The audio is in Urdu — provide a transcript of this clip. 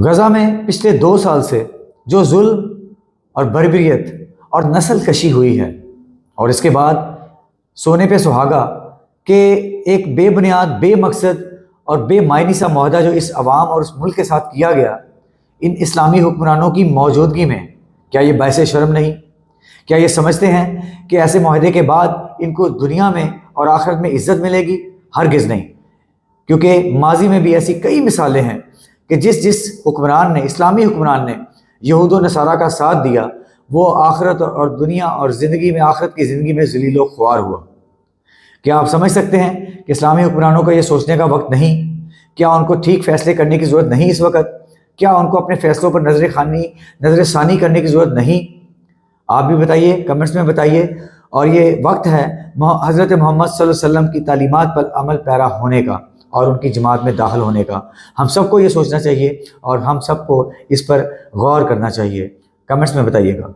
غزہ میں پچھلے 2 سال سے جو ظلم اور بربریت اور نسل کشی ہوئی ہے، اور اس کے بعد سونے پہ سہاگا کہ ایک بے بنیاد، بے مقصد اور بے معنی سا معاہدہ جو اس عوام اور اس ملک کے ساتھ کیا گیا ان اسلامی حکمرانوں کی موجودگی میں، کیا یہ باعث شرم نہیں؟ کیا یہ سمجھتے ہیں کہ ایسے معاہدے کے بعد ان کو دنیا میں اور آخرت میں عزت ملے گی؟ ہرگز نہیں، کیونکہ ماضی میں بھی ایسی کئی مثالیں ہیں کہ جس حکمران نے، اسلامی حکمران نے یہود و نصارہ کا ساتھ دیا، وہ آخرت اور دنیا اور زندگی میں، آخرت کی زندگی میں ذلیل و خوار ہوا۔ کیا آپ سمجھ سکتے ہیں کہ اسلامی حکمرانوں کو یہ سوچنے کا وقت نہیں؟ کیا ان کو ٹھیک فیصلے کرنے کی ضرورت نہیں اس وقت؟ کیا ان کو اپنے فیصلوں پر نظر ثانی کرنے کی ضرورت نہیں؟ آپ بھی بتائیے، کمنٹس میں بتائیے۔ اور یہ وقت ہے حضرت محمد صلی اللہ علیہ وسلم کی تعلیمات پر عمل پیرا ہونے کا اور ان کی جماعت میں داخل ہونے کا۔ ہم سب کو یہ سوچنا چاہیے اور ہم سب کو اس پر غور کرنا چاہیے۔ کمنٹس میں بتائیے گا۔